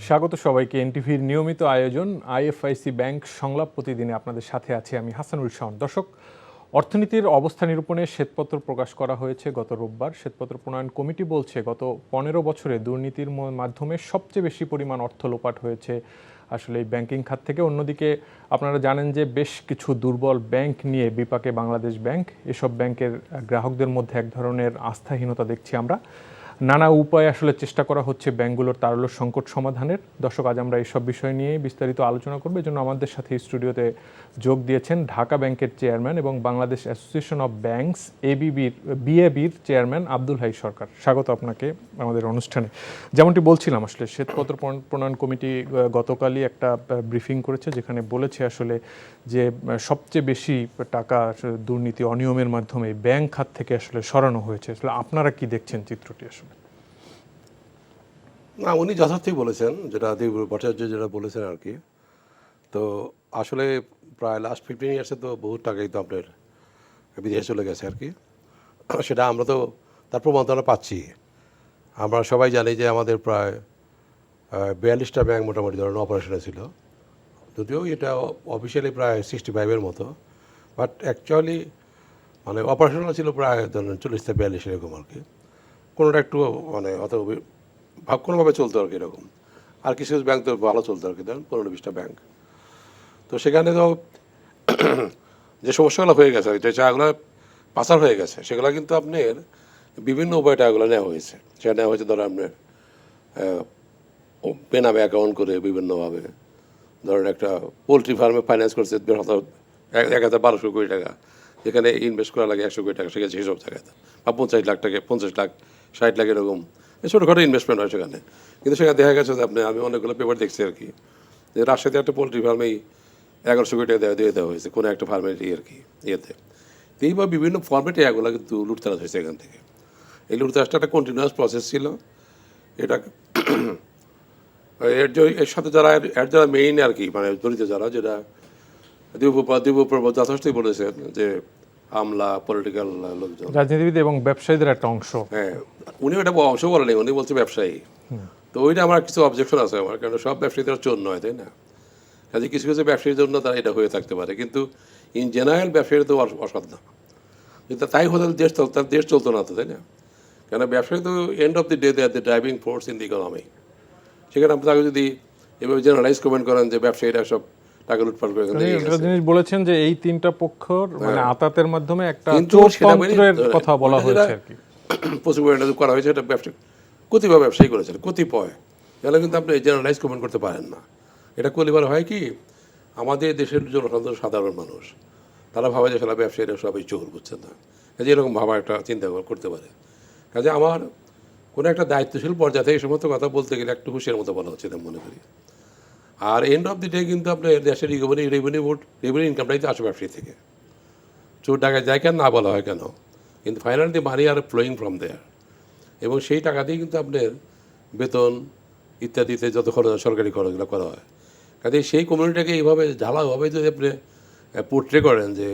স্বাগত সবাইকে এনটিভির নিয়মিত আয়োজন আইএফআইসি ব্যাংক সংলাপ প্রতিদিনে আপনাদের সাথে আছি আমি হাসানুল শাওন। দর্শক, অর্থনীতির অবস্থা নিরূপণে শ্বেতপত্র প্রকাশ করা হয়েছে গত রোববার। শ্বেতপত্র প্রণয়ন কমিটি বলছে গত 15 বছরে দুর্নীতির মাধ্যমে সবচেয়ে বেশি পরিমাণ অর্থ লোপাট হয়েছে আসলে এই ব্যাংকিং খাত থেকে। অন্যদিকে আপনারা জানেন যে বেশ কিছু দুর্বল ব্যাংক নিয়ে বিপাকে বাংলাদেশ ব্যাংক। এসব ব্যাংকের গ্রাহকদের মধ্যে এক ধরনের আস্থাহীনতা দেখছি আমরা। নানা উপায়ে আসলে চেষ্টা করা হচ্ছে ব্যাংকগুলোর তারল্য সংকট সমাধানের। দর্শক, আজ আমরা এইসব বিষয় নিয়ে বিস্তারিত আলোচনা করব। এই জন্য আমাদের সাথে স্টুডিওতে যোগ দিয়েছেন ঢাকা ব্যাংকের চেয়ারম্যান এবং বাংলাদেশ অ্যাসোসিয়েশন অফ ব্যাংকস বিএবির চেয়ারম্যান আব্দুল হাই সরকার। স্বাগত আপনাকে আমাদের অনুষ্ঠানে। যেমনটি বলছিলাম, আসলে শ্বেতপত্র প্রণয়ন কমিটি গতকালই একটা ব্রিফিং করেছে, যেখানে বলেছে আসলে যে সবচেয়ে বেশি টাকা দুর্নীতি অনিয়মের মাধ্যমে ব্যাংক খাত থেকে আসলে সরানো হয়েছে। আসলে আপনারা কি দেখছেন চিত্রটি? আসলে না, উনি যথার্থই বলেছেন, যেটা দেবগুরু ভট্টাচার্য যেটা বলেছেন আর কি। তো আসলে প্রায় লাস্ট 15 ইয়ার্সে তো বহু টাকাই তো আপনার বিদেশে চলে গেছে আর কি। সেটা আমরা তো তার প্রমাণ তো আমরা পাচ্ছি। আমরা সবাই জানি যে আমাদের প্রায় 42টা ব্যাংক মোটামুটি ধরনের অপারেশনে ছিল, যদিও এটা অফিসিয়ালি প্রায় 65-এর মতো, বাট অ্যাকচুয়ালি মানে অপারেশনাল ছিল প্রায় ধরেন 40-42 এরকম আর কি। কোনোটা একটু মানে অত কোনোভাবে চলতো আর কি এরকম। আর কিছু ব্যাংক তো ভালো চলতো আর কি, ধরেন 15-20টা ব্যাংক। তো সেখানে তো যে সমস্যাগুলো হয়ে গেছে, যে টাকাগুলো পাচার হয়ে গেছে, সেগুলো কিন্তু আপনার বিভিন্ন উপায়ে টাকাগুলো নেওয়া হয়েছে। সেটা নেওয়া হয়েছে ধরেন আপনার বেনামে অ্যাকাউন্ট করে বিভিন্নভাবে। ধরেন একটা পোলট্রি ফার্মে ফাইন্যান্স করছে 1,1200 কোটি টাকা, যেখানে ইনভেস্ট করা লাগে 100 কোটি টাকা, সেখানে সেসব জায়গায় বা 50 লাখ টাকা, 50 লাখ, 60 লাখ এরকম ছোটোখাটো ইনভেস্টমেন্ট হয় সেখানে। কিন্তু সেখানে দেখা গেছে যে আমি অনেকগুলো পেপার দেখছি আর কি, যে রাজশাহীতে একটা পোলট্রি ফার্মেই 1100 কোটি টাকা দিয়ে দেওয়া হয়েছে কোনো একটা ফার্মের আর কি ইয়েতে। তো এইভাবে বিভিন্ন ফর্মেটে এগুলো কিন্তু লুটতরাজ হয়েছে এখান থেকে। এই লুটতরাজটা একটা কন্টিনিউয়াস প্রসেস ছিল। এটা এর সাথে যারা মেইন আর কি, মানে জড়িত যারা, যেটা দিবপ্রভ যথেষ্টই বলেছেন যে আমলা, পলিটিক্যাল লোকজন, রাজনীতিবিদ এবং ব্যবসায়ীদের একটা অংশ। হ্যাঁ, উনি ওটা অংশ বলেনি, উনি বলছে ব্যবসায়ী। তো ওইটা আমার কিছু অবজেকশন আছে আমার, কারণ সব ব্যবসায়ীদের চোর নয়, তাই না? কাজে কিছু কিছু ব্যবসায়ীর জন্য তারা এটা হয়ে থাকতে পারে, কিন্তু ইন জেনারেল ব্যবসায়ী তো অসৎ না। কিন্তু তাই হলে দেশ চলতো না তো, তাই না? কেন ব্যবসায়ী তো end of the day they are the driving force in the economy. সেখানে আপনি তাকে যদি এভাবে জেনারেলাইজ কমেন্ট করেন যে ব্যবসায়ীরা সব টাকা লুটপাট করে, একটা জিনিস বলেছেন যে এই তিনটা পক্ষর মানে আতাতের মাধ্যমে একটা কিন্তু চোরতন্ত্রের কথা বলা হয়েছে আর কি। প্রচুর পরিমাণে করা হয়েছে, এটা ব্যবসা কতিপয় ব্যবসায়ী করেছেন, কতিপয়। তাহলে কিন্তু আপনি জেনারেলাইজ কমেন্ট করতে পারেন না। এটা কলিবার হয় কি, আমাদের দেশের জনসাধারণ সাধারণ মানুষ তারা ভাবে যে সারা ব্যবসায়ীরা সবাই চোর, বুঝছেন না? কাজে এরকম ভাবা একটা চিন্তা করতে পারে। কাজে আমার কোনো একটা দায়িত্বশীল পর্যায়ে এই সমস্ত কথা বলতে গেলে একটু হুঁশিয়ার মতো বলা হচ্ছে, আমি মনে করি। আর এন্ড অফ দি ডে কিন্তু আপনার দেশের রেভিনিউ ইনকামটাই তো আসে ব্যবসায়ী থেকে। চোর টাকায় যায় কেন না বলা হয় কেন, কিন্তু finally money are flowing from there. এবং সেই টাকা দিয়ে কিন্তু আপনার বেতন ইত্যাদিতে যত খরচ, সরকারি খরচগুলো করা হয়। কাজে সেই কমিউনিটিটাকে এইভাবে ঢালাওভাবে যদি আপনি পোর্ট্রে করেন যে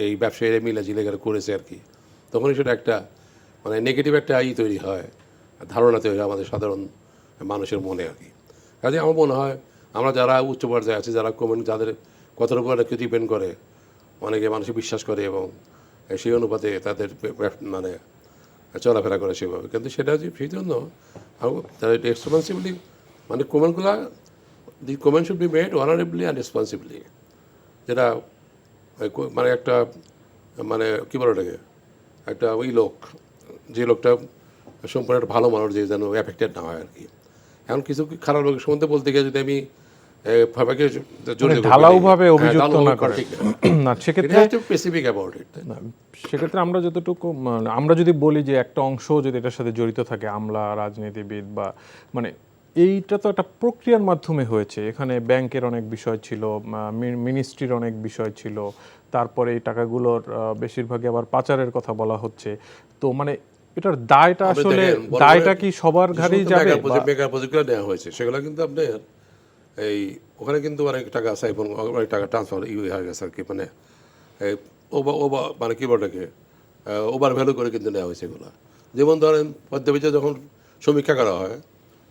এই ব্যবসায়ীরা মিলাজিলে করেছে আর কি, তখনই সেটা একটা মানে নেগেটিভ একটা তৈরি হয়, ধারণা তৈরি হয় আমাদের সাধারণ মানুষের মনে আর কি। কাজে আমার মনে হয় আমরা যারা উচ্চ পর্যায়ে আছি, যারা যাদের কথার উপর একটু ডিপেন্ড করে, অনেকে মানুষ বিশ্বাস করে এবং সেই অনুপাতে তাদের মানে চলাফেরা করে সেভাবে, কিন্তু সেটা সেই জন্য রেসপন্সিবলি মানে the comment should be made honourably and responsibly. যেটা মানে একটা মানে কী বলে ওটাকে, একটা ওই লোক, যে লোকটা সম্পূর্ণ একটা ভালো মানুষ, যে যেন এফেক্টেড না হয় আর কি। এখন কিছু খারাপ লোকের সম্বন্ধে বলতে গিয়ে যদি আমি ঢালাওভাবে অভিযুক্ত না করে, না সেক্ষেত্রে সেক্ষেত্রে আমরা যতটুকু আমরা যদি বলি যে একটা অংশ যদি এটার সাথে জড়িত থাকে, আমলা, রাজনীতিবিদ বা মানে এইটা তো একটা প্রক্রিয়ার মাধ্যমে হয়েছে। এখানে ব্যাংকের অনেক বিষয় ছিল, মিনিস্ট্রির অনেক বিষয় ছিল, তারপরে এই টাকাগুলোর বেশিরভাগই আবার পাচারের কথা বলা হচ্ছে। তো মানে এটার দায়টা আসলে দায়টা কি সবার ঘাড়েই যাবে? মেগা প্রজেক্টগুলো নেওয়া হয়েছে সেগুলো কিন্তু আপনার এই ওখানে কিন্তু অনেক টাকা সাইফোন, অনেক টাকা ট্রান্সফার হয়ে গেছে আর কি, মানে মানে কী বলটাকে ওভার ভ্যালু করে কিন্তু নেওয়া হয়েছে এগুলো। যেমন ধরেন পদ্মাবীতে যখন সমীক্ষা করা হয়,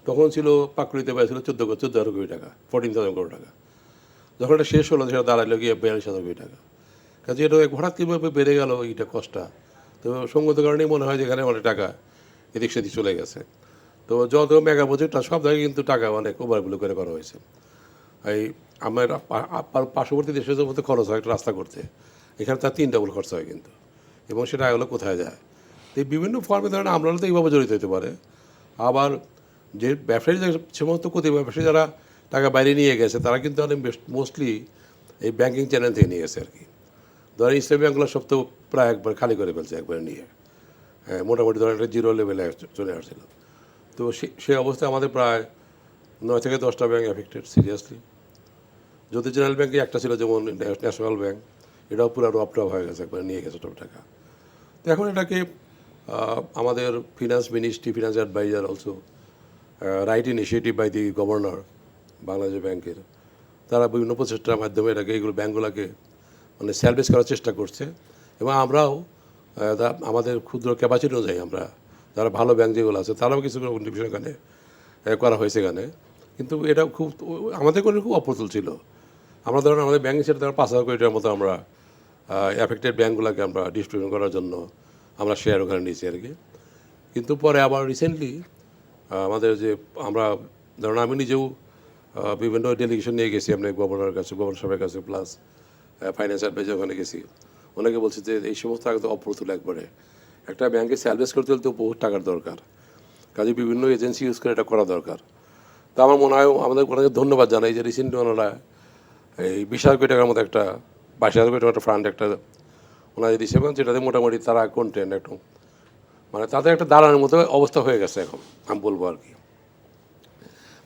তখন ছিল পাকুড়িতে ব্যয় ছিল 14,000 কোটি টাকা, 14,000 কোটি টাকা। যখন এটা শেষ হলো সেটা দাঁড়াইলো গিয়ে 42,000 কোটি টাকা। কাজে এটা হঠাৎ কীভাবে বেড়ে গেল এইটা কষ্টটা, তো সঙ্গত কারণেই মনে হয় যে এখানে অনেক টাকা এদিক সেদিক চলে গেছে। তো যত মেগা প্রজেক্টটা সব জায়গায় কিন্তু টাকা অনেক ওভারগুলো করে করা হয়েছে। এই আমার পার্শ্ববর্তী দেশের মধ্যে খরচ হয় একটা রাস্তা করতে, এখানে তার 3 ডাবল খরচ হয় কিন্তু, এবং সেটা এগুলো কোথায় যায়। তো এই বিভিন্ন ফর্মে ধরেন আমরা তো এইভাবে জড়িত হতে পারে। আবার যে ব্যবসায়ী যে সমস্ত ব্যবসায়ী যারা টাকা বাইরে নিয়ে গেছে তারা কিন্তু অনেক মোস্টলি এই ব্যাংকিং চ্যানেল থেকে নিয়ে গেছে আর কি। ধরেন ইসলামী ব্যাংকগুলো সব তো প্রায় একবার খালি করে ফেলছে একবার নিয়ে, হ্যাঁ মোটামুটি ধরেন একটা 0 লেভেলে চলে আসছিল। তো সেই অবস্থায় আমাদের প্রায় 9 থেকে 10টা ব্যাংক এফেক্টেড সিরিয়াসলি। যদি জেনারেল ব্যাংকে একটা ছিল যেমন ন্যাশনাল ব্যাংক, এটাও পুরো রপটপ হয়ে গেছে, একবার নিয়ে গেছে সব টাকা। তো এখন এটাকে আমাদের finance ministry, finance adviser also right initiative by the governor Bangladesh ব্যাংকের, তারা বিভিন্ন প্রচেষ্টার মাধ্যমে এটাকে এইগুলো ব্যাঙ্কগুলোকে মানে স্যালভেজ করার চেষ্টা করছে। এবং আমরাও আমাদের ক্ষুদ্র ক্যাপাসিটি অনুযায়ী আমরা যারা ভালো ব্যাংক যেগুলো আছে তারাও কিছু কন্ট্রিবিউশন এখানে করা হয়েছে এখানে। কিন্তু এটা খুব আমাদের কোনো খুব অপ্রতুল ছিল। আমরা ধরেন আমাদের ব্যাংক হিসেবে ধরেন 5,000 কোটি টাকার মতো আমরা অ্যাফেক্টেড ব্যাঙ্কগুলোকে আমরা ডিস্ট্রিবিউশন করার জন্য আমরা শেয়ার ওখানে নিয়েছি আর কি। কিন্তু পরে আবার রিসেন্টলি আমাদের যে আমরা ধরুন আমি নিজেও বিভিন্ন ডেলিগেশন নিয়ে গেছি আমরা গভর্নরের কাছে, গভর্নর সাহেবের কাছে, প্লাস ফাইন্যান্স অ্যাডভাইজার ওখানে গেছি। ওনাকে বলছি যে এই সমস্ত আগে তো অপ্রতুল একবারে, একটা ব্যাংকে স্যালভেজ করতে হলে তো বহুত টাকার দরকার, কাজে বিভিন্ন এজেন্সি ইউজ করে এটা করা দরকার। তো আমার মনে হয় আমাদের ওনাকে ধন্যবাদ জানাই যে রিসেন্টলি ওনারা এই 20,000 কোটি টাকার মতো একটা 22,000 কোটি টাকার একটা ফান্ড একটা ওনাদের দিচ্ছে, এবং যেটাতে মোটামুটি তারা কন্টেন্ট একটু মানে তাদের একটা দাঁড়ানোর মতো অবস্থা হয়ে গেছে এখন আমি বলবো আর কি।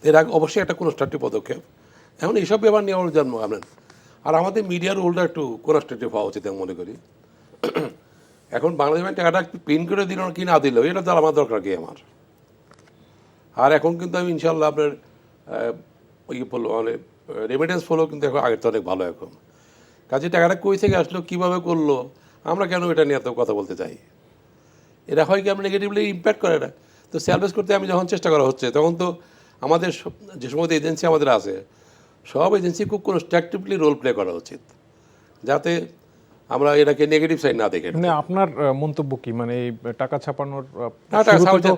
এর আগে অবশ্যই একটা কনস্ট্রাকটিভ পদক্ষেপ, এখন এইসব ব্যাপার নিয়ে আমার জন্ম আনেন। আর আমাদের মিডিয়ার রোলটা একটু কনস্ট্রাকটিভ হওয়া উচিত আমি মনে করি। এখন বাংলাদেশ ব্যাংক টাকাটা প্রিন্ট করে দিল কি না দিল এটা তো আমার দরকার কি আমার। আর এখন কিন্তু আমি ইনশাল্লাহ আপনার বললো মানে রেমিটেন্স ফলো কিন্তু এখন আগের তো অনেক ভালো এখন। কাজে টাকাটা কই থেকে আসলো, কীভাবে করলো, আমরা কেন এটা নিয়ে এত কথা বলতে চাই, এটা হয় কি আমরা নেগেটিভলি ইম্প্যাক্ট করে না। তো স্যালভেজ করতে আমি যখন চেষ্টা করা হচ্ছে তখন তো আমাদের যে সমস্ত এজেন্সি আমাদের আছে সব এজেন্সি খুব কনস্ট্রাকটিভলি রোল প্লে করা উচিত, যাতে আমরা এটাকে নেগেটিভ সাইড না দেখে। মানে আপনার মন্তব্য কি, মানে এই টাকা ছাপানোর টাকা শুরুতে তো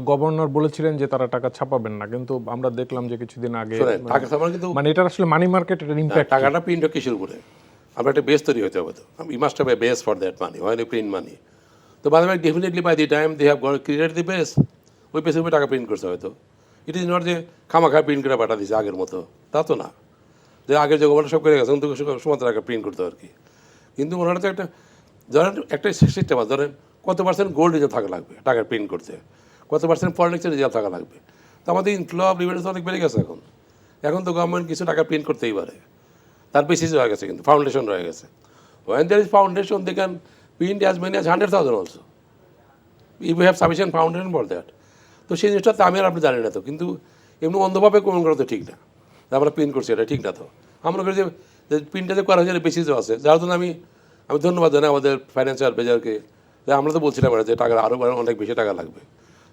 গভর্নর বলেছিলেন যে তারা টাকা ছাপাবেন না, কিন্তু আমরা দেখলাম যে কিছুদিন আগে টাকা ছাপানো কিন্তু মানে এটা আসলে মানি মার্কেটের ইম্প্যাক্ট। টাকাটা প্রিন্ট কিসের উপরে, আমরা একটা বেস তৈরি হতে হবে, তো you must have a base for that money, হয় না প্রিন্ট মানি। তো বাদ বাকি definitely by the time they have created the base, ওই বেসের উপরে টাকা প্রিন্ট করতে হয়তো। ইট ইজ নট যে খামাখা প্রিন্ট করে পাঠা দিচ্ছে আগের মতো, তা তো না, যে আগের যে গভর্নর সব করে গেছে কিন্তু সময় টাকা প্রিন্ট করতে আর কি। কিন্তু ওনারা তো একটা ধরেন একটা সিস্টেম আছে, ধরেন কত পার্সেন্ট গোল্ড রিজার্ভ থাকা লাগবে টাকা প্রিন্ট করতে, কত পার্সেন্ট ফরেন এক্সচেঞ্জ রিজার্ভ থাকা লাগবে। তো আমাদের ইনফ্লো অফ রিমিটেন্স অনেক বেড়ে গেছে এখন। এখন তো গভর্নমেন্ট কিছু টাকা প্রিন্ট করতেই পারে, তার বেসিস হয়ে গেছে, কিন্তু ফাউন্ডেশন রয়ে গেছে। When there is foundation, they can print as many as 100,000 also. If we have sufficient foundation for that. তো সেই জিনিসটা তো আমি আর আপনি জানি না তো, কিন্তু এমনি অন্ধভাবে কমন করা তো ঠিক না, আমরা প্রিন্ট করছি এটা ঠিক না। তো আমরা করি যে প্রিন্টটা যে করা হয়েছে বেসিসও আছে, যার জন্য আমি ধন্যবাদ জানাই আমাদের ফাইন্যান্সিয়াল অ্যাডভাইজারকে, যে আমরা তো বলছিলাম যে টাকা আরও অনেক বেশি টাকা লাগবে।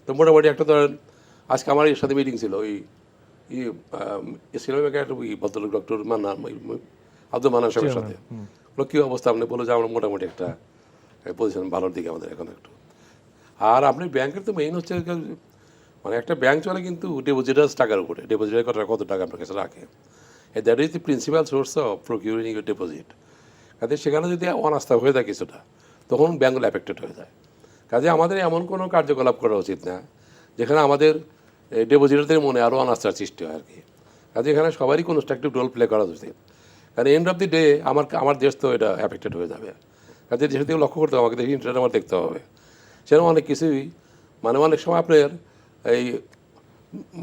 তো মোটামুটি একটা ধরেন আজকে আমার এর সাথে মিটিং ছিল, ওই ইসলামী ব্যাংকের একটা ভদ্রলোক ডক্টর মান্নান, আব্দুল মান্নান সাহেবের সাথে। কী অবস্থা আপনি বলো যে আমরা মোটামুটি একটা পজিশন ভালোর দিকে আমাদের এখন একটু। আর আপনি ব্যাংকের তো মেইন হচ্ছে মানে একটা ব্যাংক চলে কিন্তু ডিপোজিটার্স টাকার উপরে, ডিপোজিটার কত টাকা আপনার কাছে রাখে, that is the principal source of procuring your deposit. কাজে সেখানে যদি অনাস্থা হয়ে যায় কিছুটা, তখন ব্যাংকগুলো অ্যাফেক্টেড হয়ে যায়। কাজে আমাদের এমন কোনো কার্যকলাপ করা উচিত না যেখানে আমাদের ডিপোজিটারদের মনে আরও অনাস্থার সৃষ্টি হয় আর কি। কাজে এখানে সবারই কনস্ট্রাকটিভ রোল প্লে করা উচিত, কারণ এন্ড অফ দি ডে আমার দেশ তো এটা অ্যাফেক্টেড হয়ে যাবে। কাজে দেশের দিকে লক্ষ্য করতে হবে, আমাকে দেখি ইন্টারেস্ট আমার দেখতে হবে। সেরকম অনেক কিছুই মানে অনেক সময় আপনার এই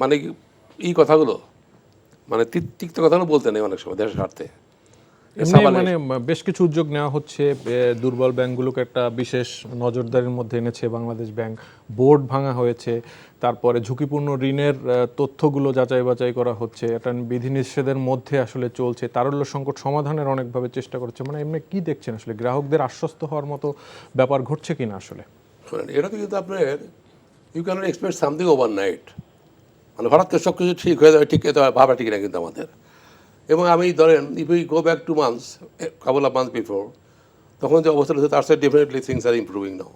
মানে এই কথাগুলো মানে তিক্ত কথাগুলো বলতে নেই অনেক সময় দেশের স্বার্থে। মানে বেশ কিছু উদ্যোগ নেওয়া হচ্ছে, দুর্বল ব্যাংকগুলোকে একটা বিশেষ নজরদারির মধ্যে এনেছে বাংলাদেশ ব্যাংক, বোর্ড ভাঙা হয়েছে, তারপরে ঝুঁকিপূর্ণ ঋণের তথ্যগুলো যাচাই বাছাই করা হচ্ছে, এটা বিধিনিষেধের মধ্যে আসলে চলছে, তারল্য সংকট সমাধানের অনেকভাবে চেষ্টা করছে। মানে এমনি কি দেখছেন আসলে, গ্রাহকদের আশ্বস্ত হওয়ার মতো ব্যাপার ঘটছে কিনা আসলে? এটা তো কিন্তু আপনার you can't expect something overnight, মানে হঠাৎ করে সব কিছু ঠিক হয়ে যাবে, ঠিক ভাবা ঠিক না কিন্তু আমাদের। এবং আমি ধরেন if you go back 2 months, couple of month before, তখন যে অবস্থা হচ্ছে তার সাথে definitely things are improving now.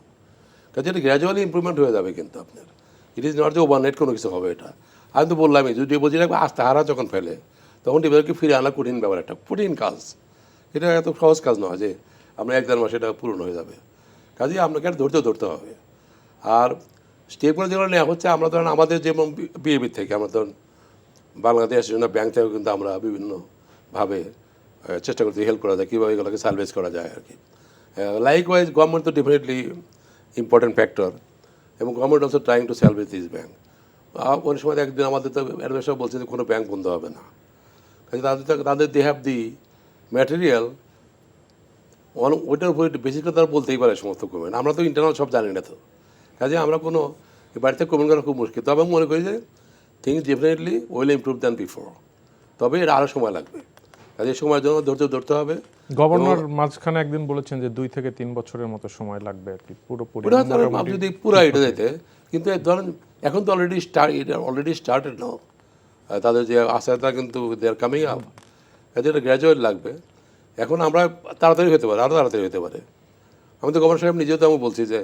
কাজে এটা গ্র্যাজুয়ালি ইম্প্রুভমেন্ট হয়ে যাবে কিন্তু আপনার, ইট ইজ নট যে ওভারনাইট কোনো কিছু হবে এটা। আমি তো বললামই, যদি ডিপোজিট রাখবে আস্থা হারা যখন ফেলে তখন ডিপোজিটকে ফিরে আনা কঠিন ব্যাপার, একটা কঠিন কাজ। এটা এত সহজ কাজ নয় যে আমরা 1-1.5 মাসে এটা পূরণ হয়ে যাবে। কাজেই আপনাকে আর ধরতে হবে। আর স্টেপগুলো যেগুলো নেওয়া হচ্ছে, আমরা ধরেন আমাদের যেমন বিএবি থেকে, আমরা ধরেন বাংলাদেশ জন্য ব্যাংক থেকেও কিন্তু আমরা বিভিন্নভাবে চেষ্টা করতে হেল্প করা যায়, কীভাবে এগুলোকে সালভেজ করা যায় আর কি। লাইকওয়াইজ গভর্নমেন্ট তো ডেফিনেটলি ইম্পর্টেন্ট ফ্যাক্টর, এবং government also trying to salvage this bank. অনেক সময় একদিন আমাদের তো অ্যাডভাইসার বলছে যে কোনো ব্যাংক বন্ধ হবে না, কাজে তাদের দে হ্যাভ দি ম্যাটেরিয়াল, ওইটার উপরে বেশি করে তারা বলতেই পারে সমস্ত গভর্নমেন্ট। আমরা তো ইন্টারনাল সব জানি না তো, কাজে আমরা কোনো বাড়িতে কমেন্ট করা খুব মুশকিল। তবে আমি মনে করি যে things definitely will improve than before, তবে এটা আরও সময় লাগবে। কাজে সময়ের জন্য ধরতে হবে। গভর্নর মাঝখানে একদিন বলেছেন যে 2 থেকে 3 বছরের মতো সময় লাগবে আর কি পুরোপুরি। যদি পুরো এটা যেতে, কিন্তু ধরেন এখন তো অলরেডি স্টার্টেড নাও, তাদের যে আশাটা কিন্তু দে আর কামিং আপ, কাজে এটা গ্র্যাজুয়েট লাগবে। এখন আমরা তাড়াতাড়ি হতে পারে, আরও তাড়াতাড়ি হতে পারে। আমি তো গভর্নর সাহেব নিজেও তো আমি বলছি যে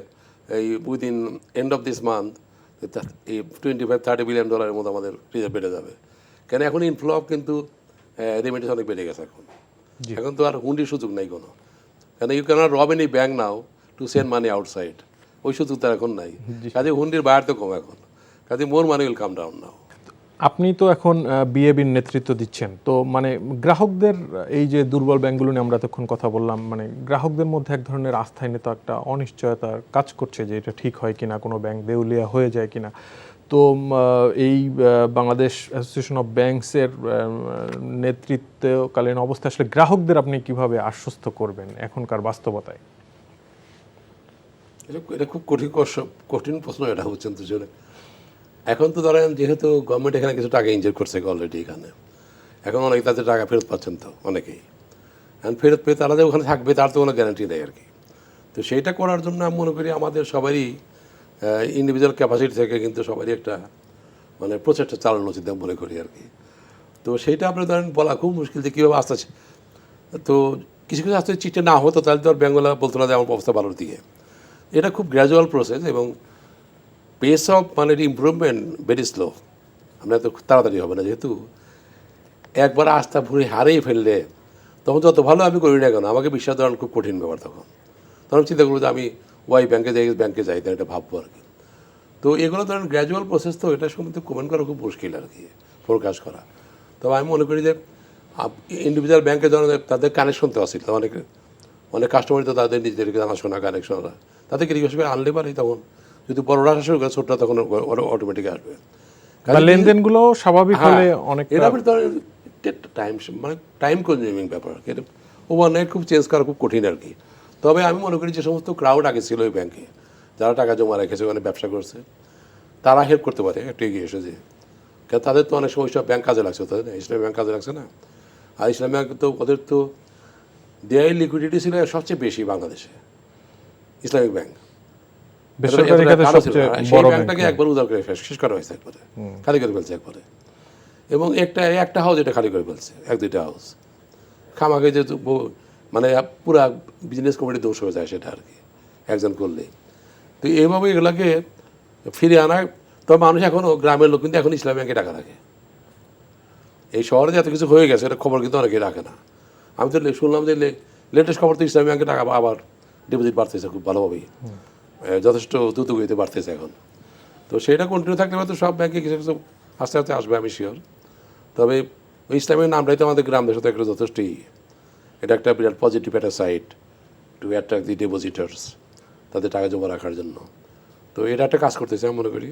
এই within end of this month এই $25-30 বিলিয়ন মতো আমাদের রিজার্ভ বেড়ে যাবে। কেন এখন ইনফ্লো অফ কিন্তু রেমিটেন্স অনেক বেড়ে গেছে এখন তো আর হুন্ডির সুযোগ নাই কোনো, কেন ইউ ক্যানট রব any bank now to send money outside, ওই সুযোগ তার এখন নাই। কাজে হুন্ডির বায়ার তো কম এখন, কাজে মোর money will come down now. আপনি তো এখন বিএবির নেতৃত্ব দিচ্ছেন, তো মানে গ্রাহকদের এই যে দুর্বল ব্যাংকগুলো নিয়ে আমরা তখন কথা বললাম, মানে গ্রাহকদের মধ্যে এক ধরনের আস্থাহীনতা, তো একটা অনিশ্চয়তার কাজ করছে যে এটা ঠিক হয় কিনা, কোনো ব্যাংক দেউলিয়া হয়ে যায় কিনা। তো এই বাংলাদেশ অ্যাসোসিয়েশন অফ ব্যাংকসের নেতৃত্বকালীন অবস্থায় আসলে গ্রাহকদের আপনি কিভাবে আশ্বস্ত করবেন এখনকার বাস্তবতায়? এটা খুব কঠিন প্রশ্ন এটা হচ্ছেন দুজনে। এখন তো ধরেন যেহেতু গভর্নমেন্ট এখানে কিছু টাকা ইনজেক্ট করছে অলরেডি এখানে, এখন অনেকে তাদের টাকা ফেরত পাচ্ছেন তো অনেকেই, এখন ফেরত পেয়ে তারা যে ওখানে থাকবে তার তো কোনো গ্যারান্টি নেই আর কি। তো সেইটা করার জন্য আমি মনে করি আমাদের সবারই ইন্ডিভিজুয়াল ক্যাপাসিটি থেকে কিন্তু সবারই একটা মানে প্রচেষ্টা চালানো উচিত আমি মনে করি আর কি। তো সেইটা আপনি ধরেন বলা খুব মুশকিল যে কীভাবে আসতে, তো কিছু আসতে চিঠি না হতো তাহলে তো আর ব্যাঙ্গলা বলতো না যে আমার অবস্থা ভালোর দিকে। এটা খুব গ্র্যাজুয়াল প্রসেস, এবং পেস অফ মানে ইমপ্রুভমেন্ট ভেরি স্লো, আমরা তো তাড়াতাড়ি হবে না, যেহেতু একবার আস্থা ভরে হারিয়ে ফেললে তখন যত ভালো আমি করি না কেন আমাকে বিশ্বাস দেওয়ার খুব কঠিন ব্যাপার। তখন চিন্তা করবো যে আমি ওয়াই ব্যাংকে যাই তাই এটা ভাববো আর কি। তো এগুলো ধরেন গ্র্যাজুয়াল প্রসেস, তো এটা সম্বন্ধে কমেন্ট করা খুব মুশকিল আর কি, ফোরকাস্ট করা। তবে আমি মনে করি যে ইন্ডিভিজুয়াল ব্যাংকে ধরেন তাদের কানেকশন তো আছে, অনেক কাস্টমার তো তাদের নিজেদেরকে জানাশোনা কানেকশন, তাদেরকে রিকোয়েস্ট করে আনলে পারে, তখন যদি বড়রা আসা শুরু করে ছোটরা তখন অটোমেটিক আসবে। লেনদেনগুলো স্বাভাবিক হলে অনেক এটা টাইম মানে টাইম কনজিউমিং ব্যাপার, এটা ওভারনাইট খুব চেঞ্জ করা খুব কঠিন আর কি। তবে আমি মনে করি যে সমস্ত ক্রাউড আগে ছিল ওই ব্যাংকে, যারা টাকা জমা রেখেছে ওখানে ব্যবসা করছে, তারা হেল্প করতে পারে একটু এগিয়ে এসে যে, কারণ তাদের তো অনেক সময় সব ব্যাংক কাজে লাগছে, তাই না? ইসলামী ব্যাংক কাজে লাগছে না, আর ইসলামী ব্যাংক তো ওদের তো দেয়াই লিকুইডিটি ছিল সবচেয়ে বেশি বাংলাদেশে, ইসলামিক ব্যাংক। সেই ব্যাংকটাকে একবার উদার করে শেষ করা হয়েছে, একবারে খালি করে ফেলছে একবারে, এবং একটা হাউস এটা খালি করে ফেলছে, 1-2টা হাউস খামাকে যে মানে পুরা বিজনেস কমিটি দোষ হয়ে যায় সেটা আর কি একজন করলেই। তো এইভাবে এগুলোকে ফিরে আনা, তবে মানুষ এখনও গ্রামের লোক কিন্তু এখন ইসলামী ব্যাংকে টাকা রাখে। এই শহরে যে এত কিছু হয়ে গেছে এটা খবর কিন্তু অনেকেই রাখে না। আমি তো শুনলাম যে লেটেস্ট খবর তো ইসলামী ব্যাংকে টাকা আবার ডিপোজিট বাড়তেছে খুব ভালোভাবেই, যথেষ্ট দ্রুতগতিতে বাড়তেছে এখন। তো সেটা কন্টিনিউ থাকলে হয়তো সব ব্যাংকে কিছু কিছু আস্তে আস্তে আসবে, আমি শিওর। তবে ওই ইসলামের নামটাই তো আমাদের গ্রামদের সাথে একটা যথেষ্টই, এটা একটা বিরাট পজিটিভ একটা সাইড টু অ্যাট্রাক্ট দি ডিপোজিটার্স, তাদের টাকা জমা রাখার জন্য। তো এটা একটা কাজ করতেছে আমি মনে করি।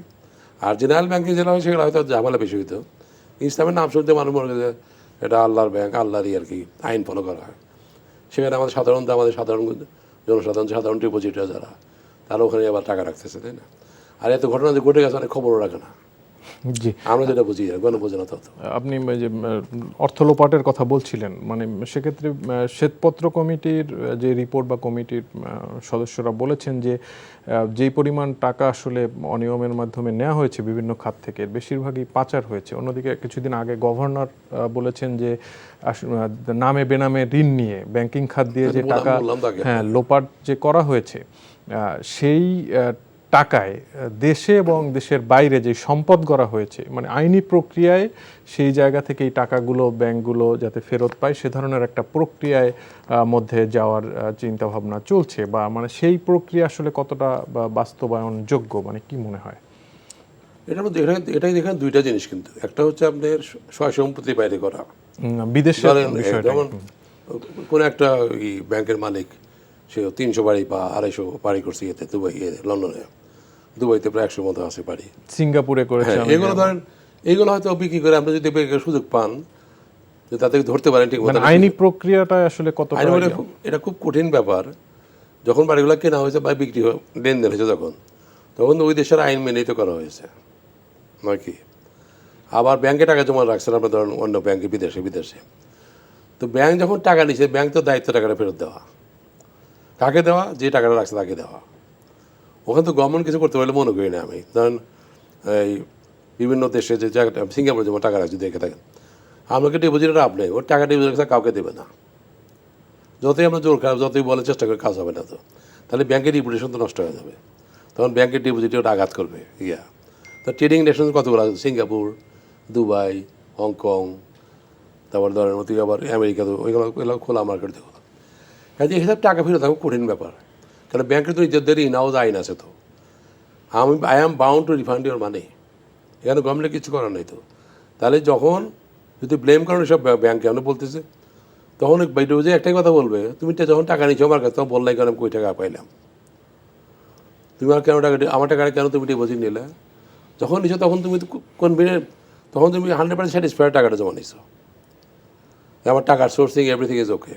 আর জেনারেল ব্যাংকে যেটা হয় সেগুলো হয়তো ঝামেলা বেশি হইতো। ইসলামের নাম শুনতে মানুষ মনে করে এটা আল্লাহর ব্যাংক, আল্লাহরই আর কি আইন ফলো করা হয়। সেখানে আমাদের সাধারণ ডিপোজিটার যারা, তারা ওখানে আবার টাকা রাখতেছে, তাই না? আর এত ঘটনা যে ঘটে গেছে অনেক খবরও রাখে না, জি, আমরা যেটা বুঝি আর গণ বোঝে না তত। আপনি ওই যে অর্থ লোপাটের কথা বলছিলেন, মানে সেক্ষেত্রে শ্বেতপত্র কমিটির যে রিপোর্ট বা কমিটির সদস্যরা বলেছেন যে যেই পরিমাণ টাকা আসলে অনিয়মের মাধ্যমে নেওয়া হয়েছে বিভিন্ন খাত থেকে বেশিরভাগই পাচার হয়েছে। অন্যদিকে কিছুদিন আগে গভর্নর বলেছেন যে নামে বেনামে ঋণ নিয়ে ব্যাংকিং খাত দিয়ে যে টাকা বললাম তো আগে। লোপাট যে করা হয়েছে সেই টাকায় দেশে এবং দেশের বাইরে যে সম্পদ গড়া হয়েছে, মানে আইনি প্রক্রিয়ায় সেই জায়গা থেকে এই টাকাগুলো ব্যাংকগুলো যাতে ফেরত পায় সে ধরনের একটা প্রক্রিয়ায় মধ্যে যাওয়ার চিন্তা ভাবনা চলছে, বা মানে সেই প্রক্রিয়া আসলে কতটা বাস্তবায়নযোগ্য, মানে কি মনে হয়? এটার মধ্যে এটাই দেখেন দুইটা জিনিস, কিন্তু একটা হচ্ছে আপনার সয় সম্পত্তি বাইরে করা। বিদেশে ধরেন বিষয়টা যেমন কোনো একটা ব্যাংকের মালিক, সে 300 বাড়ি বা 250 বাড়ি করছে ইয়েতে দুবাই, লন্ডনে, দুবাইতে প্রায় 100 মতো আছে বাড়ি। সিঙ্গাপুরে করেছে। হ্যাঁ, এগুলো ধরেন এইগুলো হয়তো বিক্রি করে আপনি যদি ব্যাংকের সুযোগ পান যে তাদেরকে ধরতে পারেন ঠিক মানে মতো। আইনি প্রক্রিয়াটা আসলে কতটা এটা খুব কঠিন ব্যাপার। যখন বাড়িগুলো কেনা হয়েছে বা বিক্রি লেনদেন হয়েছে তখন ওই দেশের আইন মেনেই তো করা হয়েছে নয় কি। আবার ব্যাংকে টাকা জমা রাখছেন আপনার, ধরেন অন্য ব্যাংকে বিদেশে, তো ব্যাংক যখন টাকা নিচ্ছে ব্যাংক তো দায়িত্ব টাকাটা ফেরত দেওয়া। কাকে দেওয়া? যে টাকাটা রাখছে তাকে দেওয়া। ওখানে তো গভর্নমেন্ট কিছু করতে পারলে মনে করি না আমি। ধরেন এই বিভিন্ন দেশে যে জায়গাটা, সিঙ্গাপুরে যেমন টাকা রাখছি দেখে থাকেন, আপনাকে ডিপোজিটটা আপনি ওর টাকা ডিপোজিট রাখছে কাউকে দেবে না। যতই আমরা জোর খারাপ যতই বলার চেষ্টা করে কাজ হবে না, তো তাহলে ব্যাংকের রিপুটেশন তো নষ্ট হয়ে যাবে। তখন ব্যাংকের ডিপোজিটে ওটা আঘাত করবে। তো ট্রেডিং নেশন কতগুলো আছে, সিঙ্গাপুর, দুবাই, হংকং, তারপর ধরেন অতি আবার আমেরিকা, তো ওইগুলো খোলা মার্কেট দেখো। কাজে হিসাব টাকা ফেরত থাকবে কঠিন ব্যাপার, কারণ ব্যাংকের তো নিজেদের ইনাউজ আইন আছে। তো I am bound to refund your মানি, এখানে গভর্নমেন্ট কিছু করার নেই। তো তাহলে যখন যদি ব্লেম করেন সব ব্যাংকে আমরা বলতেছে, তখন বাইরে যে একটাই কথা বলবে, তুমি যখন টাকা নিচ্ছ আমার কাছে তখন বললাই কেন আমি কই টাকা পাইলাম, তুমি আর কেন টাকা আমার টাকা কেন তুমি ডিপোজিট নিলে? যখন নিচ্ছ তখন তুমি কনভিনিয়েন্ট, তখন তুমি 100% স্যাটিসফাইড টাকাটা জমা নিচ্ছ, আমার টাকার সোর্সিং এভরিথিং ইজ ওকে।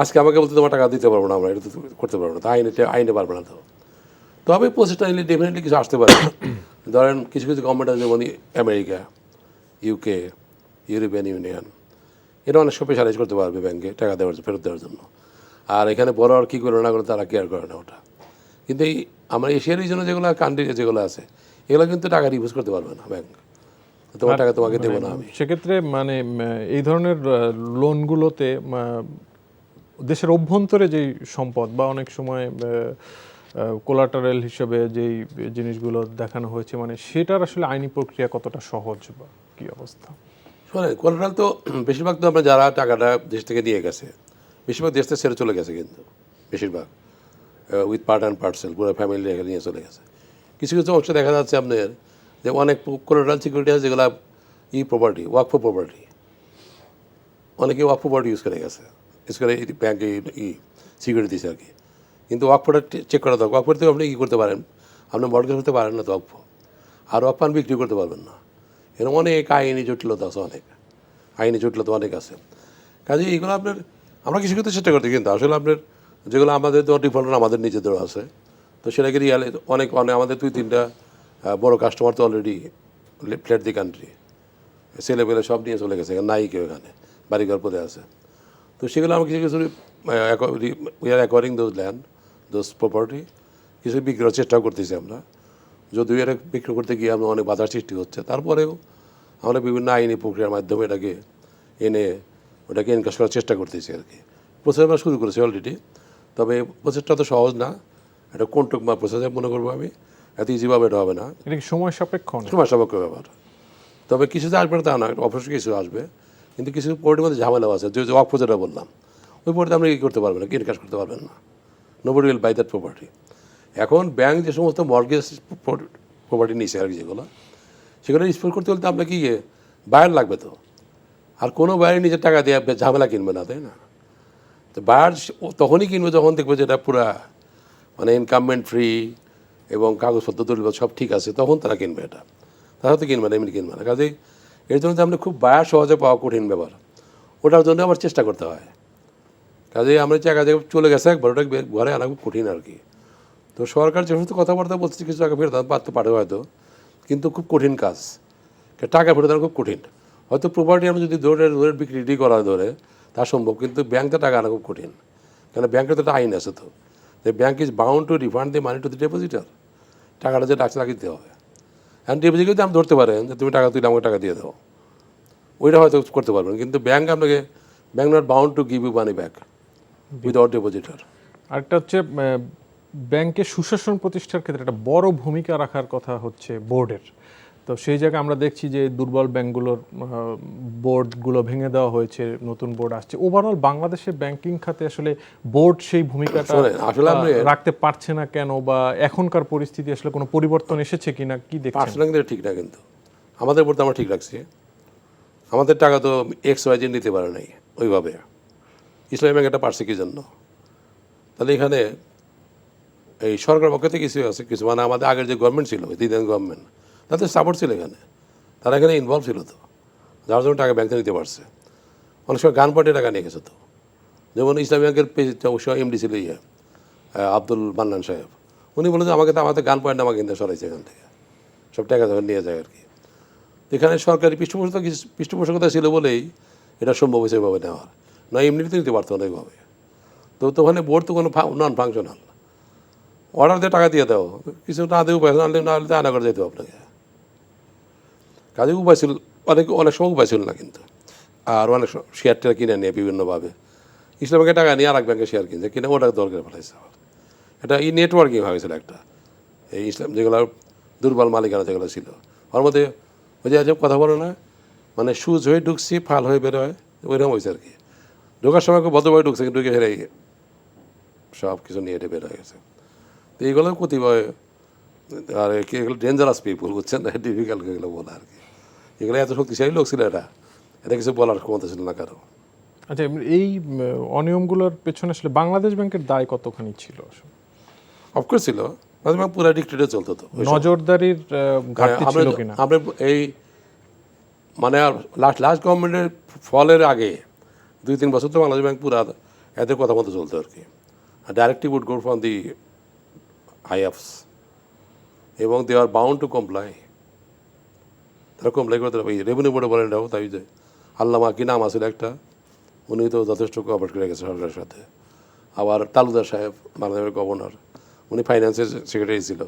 আজকে আমাকে বলতে তোমার টাকা দিতে পারবো না, আমরা এটা তো করতে পারবো না, তো আইনে পারবে না। তো তবে প্রসেসটা নিলে ডেফিনেটলি কিছু আসতে পারে। ধরেন কিছু গভর্নমেন্ট আছে যেমন আমেরিকা, ইউকে, ইউরোপিয়ান ইউনিয়ন, এটা অনেক স্পেশালাইজ করতে পারবে ব্যাংকে টাকা দেওয়ার ফেরত দেওয়ার জন্য। আর এখানে বড় আর কী করে না করে তারা কেয়ার করে না ওটা। কিন্তু এই আমরা এশিয়ার জন্য যেগুলো কান্ট্রি যেগুলো আছে এগুলো কিন্তু টাকা রিভিউজ করতে পারবে না ব্যাংক, তোমার টাকা তোমাকে দেবো না আমি। সেক্ষেত্রে মানে এই ধরনের লোনগুলোতে দেশের অভ্যন্তরে যেই সম্পদ বা অনেক সময় কোলাটারাল হিসেবে যেই জিনিসগুলো দেখানো হয়েছে, মানে সেটার আসলে আইনি প্রক্রিয়া কতটা সহজ বা কি অবস্থা? শোনেন, কোলাটারাল তো বেশিরভাগ তো আমরা যারা টাকাটা দেশ থেকে নিয়ে গেছে বেশিরভাগ দেশ থেকে ছেড়ে চলে গেছে, কিন্তু বেশিরভাগ উইথ পার্ট অ্যান্ড পার্সেল পুরো ফ্যামিলি রেখে নিয়ে চলে গেছে। কিছু কিছু অংশ দেখা যাচ্ছে আপনার যে অনেক কোলাটারাল সিকিউরিটি আছে যেগুলো প্রপার্টি, ওয়াকফ প্রপার্টি, অনেকে ওয়াকফ প্রপার্টি ইউজ করে গেছে, ইউজ করে ব্যাংকে সিকিউরিটি দিচ্ছে আর কি। কিন্তু ওয়াকফটা চেক করা দরকার। ওয়াকফ থেকে আপনি কী করতে পারেন, আপনি মর্টগেজ করতে পারেন না তো ওয়াকফ, আর ওয়াকফ বিক্রি করতে পারবেন না। এরকম অনেক আইনি জটিলতা আছে, আইনি জটিলতা অনেক আছে। কাজে এইগুলো আপনার আমরা কিছু করতে চেষ্টা করতে, কিন্তু আসলে আপনার যেগুলো আমাদের তো ডিফল্ট আমাদের নিজেদেরও আছে, তো সেটাকে রিয়ালে অনেক আমাদের 2-3টা বড় কাস্টমার তো অলরেডি ফ্ল্যাট দি কান্ট্রি, ছেলেপেলে সব নিয়ে চলে গেছে, নাই কেউ এখানে বাড়িঘর পদে আছে। তো সেগুলো আমরা কিছু কিছু we are acquiring those land, those property, কিছু বিক্রি করার চেষ্টাও করতেছি আমরা। যদিও এটা বিক্রি করতে গিয়ে আমরা অনেক বাধার সৃষ্টি হচ্ছে, তারপরেও আমরা বিভিন্ন আইনি প্রক্রিয়ার মাধ্যমে এটাকে এনে ওটাকে এনকাশ করার চেষ্টা করতেছি আর কি। প্রসেস আমরা শুরু করেছি অলরেডি, তবে প্রসেসটা তো সহজ না, এটা কোনটুকমা প্রসেস মনে করবো আমি, এত ইজিভাবে এটা হবে না, এটা কি সময় সাপেক্ষ? সময় সাপেক্ষ ব্যাপার। তবে কিছু যে আসবে না তা না, অবশ্যই কিছু আসবে, কিন্তু কিছু পোর্টের মধ্যে ঝামেলাও আছে। যে ওয়াকফ যেটা বললাম, ওই পোর্টে আপনি কী করতে পারবেন না, এনকাশ করতে পারবেন না, nobody will buy that property. এখন ব্যাংক যে সমস্ত মর্গেজ প্রপার্টি নিয়েছে আর কি, সেগুলো ডিসপোজ করতে হলে তো আপনাকে বায়ার লাগবে। তো আর কোনো বায়ার নিজের টাকা দিয়ে ঝামেলা কিনবে না, তাই না? তো বায়ার তখনই কিনবে যখন দেখবে যেটা পুরা মানে ইনকামমেন্ট ফ্রি এবং কাগজপত্র দলিল সব ঠিক আছে, তখন তারা কিনবে এটা, তারা তো কিনবে না, এমনি কিনবে না। কাজেই এর জন্য যে আপনি খুব বায়ার সহজে পাওয়া কঠিন ব্যাপার, ওটার জন্য আবার চেষ্টা করতে হয়। কাজেই আমরা জায়গা চলে গেছে একবার, ওটা ঘরে আনা খুব কঠিন আর কি। তো সরকার যে সমস্ত কথাবার্তা বলছে কিছু টাকা ফেরত পারতে পারে হয়তো, কিন্তু খুব কঠিন কাজ, টাকা ফেরত দেওয়া খুব কঠিন। হয়তো প্রপার্টি আমরা যদি ধরে বিক্রি করা ধরে তা সম্ভব, কিন্তু ব্যাংকে টাকা আনা খুব কঠিন। কেন ব্যাংকের তো একটা আইন আছে তো, যে bank is bound to refund the money to the depositor, টাকাটা যে টাকা দিতে হবে। এখন ডিপোজিট যদি আপনি ধরতে পারেন যে তুমি টাকা তুলে আমাকে টাকা দিয়ে দাও, ওইটা হয়তো করতে পারবেন, কিন্তু bank not bound to give you money back without depositor. আরেকটা হচ্ছে ব্যাংকে সুশাসন প্রতিষ্ঠার ক্ষেত্রে একটা বড় ভূমিকা রাখার কথা হচ্ছে বোর্ডের। তো সেই জায়গায় আমরা দেখছি যে দুর্বল ব্যাংকগুলোর বোর্ডগুলো ভেঙে দেওয়া হয়েছে, নতুন বোর্ড আসছে। ওভারঅল বাংলাদেশের ব্যাংকিং খাতে আসলে বোর্ড সেই ভূমিকাটা আসলে রাখতে পারছে না কেন, বা এখনকার পরিস্থিতি আসলে কোনো পরিবর্তন এসেছে কিনা, কি দেখছেন? পার্সোনাল কিন্তু ঠিক না, কিন্তু আমাদের বোর্ড আমরা ঠিক রাখছি। আমাদের টাকা তো XYZ নিতে পারে নাই ওইভাবে, ইসলামী ব্যাংক এটা পারছে কি জন্য? তাহলে এখানে এই সরকার পক্ষ থেকে কিছু আছে, কিছু মানে আমাদের আগের যে গভর্নমেন্ট ছিল, দিদিন গভর্নমেন্ট, তাদের সাপোর্ট ছিল এখানে, তারা এখানে ইনভলভ ছিল তো, যার জন্য টাকা ব্যাংকে নিতে পারছে। অনেক সময় গান পার্টি টাকা নিয়ে গেছে তো, যেমন ইসলামী ব্যাংকের অবশ্যই এমডি ছিল আব্দুল মান্নান সাহেব, উনি বলে যে আমাদের গান পয়েন্ট আমাকে কিন্তু সরাইছে এখান থেকে, সব টাকা যখন নিয়ে যায় আর কি। এখানে সরকারি পৃষ্ঠপোষকতা ছিল বলেই এটা সম্ভব হয়েছে এভাবে নেওয়ার, নয় এমনিতে নিতে পারতো না এইভাবে। তো ওখানে বোর্ড তো কোনো নন ফাংশনাল, অর্ডার দিয়ে টাকা দিয়ে দাও, কিছু না দিয়ে উপায় না হলে আনা করে যেতে আপনাকে। কাজে উপায় ছিল, অনেক সময় উপায় ছিল না কিন্তু। আর অনেক শেয়ার টেয়ার কিনে নিয়ে বিভিন্নভাবে ইসলাম ব্যাংকে টাকা নিয়ে আর এক ব্যাংকে শেয়ার কিনছে, কিনে ওটা দরকার ফেলাইছে। এটা নেটওয়ার্কিং হয়েছিল একটা, এই ইসলাম যেগুলো দুর্বল মালিকানা যেগুলো ছিল ওর মধ্যে ওই যে আজব কথা বলে না, মানে সুজ হয়ে ঢুকছি ফাল হয়ে বের হয়, ওইরকম হয়েছে আর কি। ঢোকার সময় খুব ভদ্রভাবে ঢুকছে, কিন্তু ঢুকে হেরে সব কিছু নিয়ে এটা বের হয়ে গেছে। তো এইগুলো কতিপয় আর এগুলো ডেঞ্জারাস পিপুল, বুঝছেন না, ডিফিকাল্ট এগুলো বলা আর কি। এগুলো এত শক্তিশালী লোক ছিল, এটা কিছু বলার ক্ষমতা ছিল না কারো। আচ্ছা, এই অনিয়মগুলোর পেছনে আসলে বাংলাদেশ ব্যাংকের দায় কতখানি ছিল? অফকোর্স ছিল, পুরো ডিক্টেটে চলতো তো, নজরদারির ঘাটতি ছিল কিনা? আমরা এই মানে লাস্ট গভর্নমেন্টের ফলের আগে 2-3 বছর তো বাংলাদেশ ব্যাংক পুরা এদের কথা মতো চলতো আর কি। Directive would go from the IFs এবং they are bound to comply. তারা কমপ্লাই করতে হবে। রেভিনিউ বোর্ডে বলেন এটাও তাই, যে আল্লামা কি নাম আসলে একটা, উনি তো যথেষ্ট কোঅপারেট করে গেছে সরকারের সাথে। আবার তালুকদার সাহেব বাংলাদেশের গভর্নর, উনি ফাইন্যান্সের সেক্রেটারি ছিল,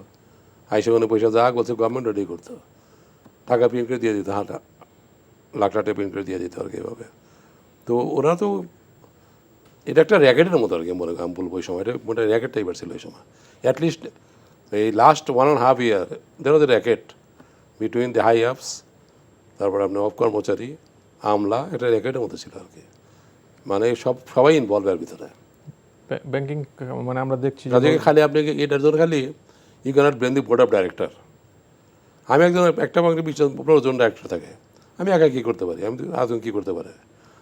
আইসে উনি পয়সা যা বলছে গভর্নমেন্ট রেডি করতো, টাকা প্রিন্ট করে দিয়ে দিত, লাখ টাকা প্রিন্ট করে দিয়ে দিত আর কি এভাবে। তো ওরা তো এটা একটা র্যাকেটের মতো আর কি, মনে আমি বলবো ওই সময় এটা মোটা র্যাকেট টাইপের ছিল ওই সময়। অ্যাটলিস্ট এই last 1.5 year there was a racket between the high ups, তারপর আপনার অফ কর্মচারী, আমলা, এটা র্যাকেটের মতো ছিল আর কি। মানে সবাই ইনভলভ এর ভিতরে ব্যাংকিং মানে আমরা দেখছি খালি আপনি এটার জন্য খালি you can't blame the board of director. আমি একটা ব্যাংকের 15 জন ডাইরেক্টর থাকে, আমি একা কী করতে পারি? আমি আজন কী করতে পারে?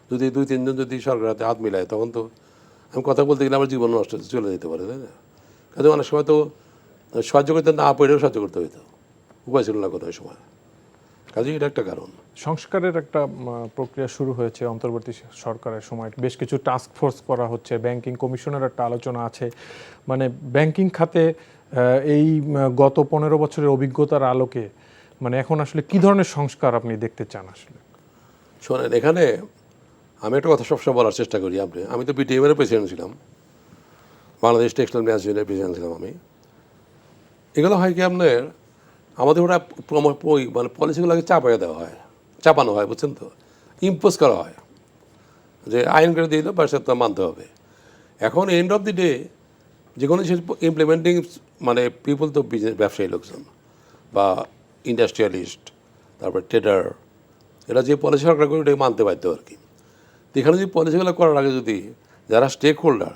যদি 2-3 জন যদি সরকার হাতে হাত মিলায়, তখন তো আমি কথা বলতে গেলে আমার জীবন নষ্ট চলে যেতে পারে, তাই না? কাজে অনেক সময় তো সাহায্য করতে না পেরেও সাহায্য করতে হইতো, উপায় ছিল না কোনো ওই সময়। কাজে এটা একটা কারণ। সংস্কারের একটা প্রক্রিয়া শুরু হয়েছে অন্তর্বর্তী সরকারের সময়, বেশ কিছু টাস্ক ফোর্স করা হচ্ছে, ব্যাংকিং কমিশনের একটা আলোচনা আছে। মানে ব্যাংকিং খাতে এই গত 15 বছরের অভিজ্ঞতার আলোকে মানে এখন আসলে কি ধরনের সংস্কার আপনি দেখতে চান আসলে? শোনেন, এখানে আমি একটা কথা সবসময় বলার চেষ্টা করি। আমি তো BTM-এর প্রেসিডেন্ট ছিলাম, বাংলাদেশ টেক্সটাইল ম্যানেজমেন্টের প্রেসিডেন্ট ছিলাম আমি। এগুলো হয় কি আপনার, আমাদের ওরা মানে পলিসিগুলোকে চাপানো হয়, বুঝছেন তো, ইম্পোজ করা হয়, যে আইন করে দিয়ে দিল বা সে তো মানতে হবে। এখন এন্ড অফ দি ডে যে কোনো ইমপ্লিমেন্টিং মানে পিপল তো বিজনেস, ব্যবসায়ী লোকজন বা ইন্ডাস্ট্রিয়ালিস্ট, তারপর ট্রেডার, এরা যে পলিসি সরকার করে ওটাকে মানতে বাধ্য আর কি। তো এখানে যদি পলিসিগুলো করার আগে যদি যারা স্টেক হোল্ডার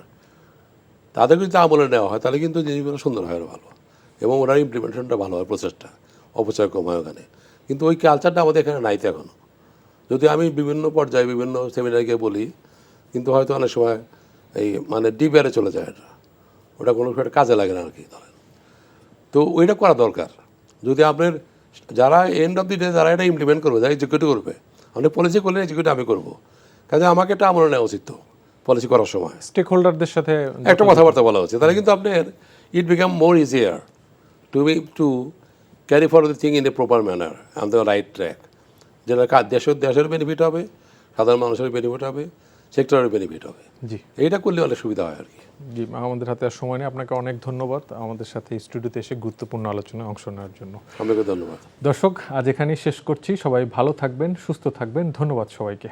তাদেরকে যদি আমলে নেওয়া হয়, তাহলে কিন্তু জিনিসগুলো সুন্দর হয়, ভালো, এবং ওনার ইমপ্লিমেন্টেশনটা ভালো হয়, প্রচেষ্টা অপচয় কম হয় ওখানে। কিন্তু ওই কালচারটা আমাদের এখানে নাই তো এখনও। যদি আমি বিভিন্ন পর্যায়ে বিভিন্ন সেমিনারে গিয়ে বলি, কিন্তু হয়তো অনেক সময় এই মানে ডিপিআরে চলে যায়, ওটা কোনো একটা কাজে লাগে না আর কি ধরেন। তো ওইটা করা দরকার। যদি আপনার যারা এন্ড অফ দি ডে যারা এটা ইমপ্লিমেন্ট করবে, যারা এক্সিকিউট করবে, আপনি পলিসি করলে এক্সিকিউট আমি করবো, কাজে আমাকে এটা আমলে নেওয়া উচিত তো পলিসি করার সময়। স্টেক হোল্ডারদের সাথে একটা কথাবার্তা বলা হচ্ছে, তাহলে কিন্তু আপনার it become more easier to carry for the thing in a proper manner on the right track, যেটা দেশের বেনিফিট হবে, সাধারণ মানুষের বেনিফিট হবে, সেক্টরের বেনিফিট হবে। জি এইটা করলে অনেক সুবিধা হয় আর কি। জি, আমাদের হাতে আর সময় নেই। আপনাকে অনেক ধন্যবাদ আমাদের সাথে স্টুডিওতে এসে গুরুত্বপূর্ণ আলোচনায় অংশ নেওয়ার জন্য। আপনাকে ধন্যবাদ। দর্শক, আজ এখানেই শেষ করছি। সবাই ভালো থাকবেন, সুস্থ থাকবেন। ধন্যবাদ সবাইকে।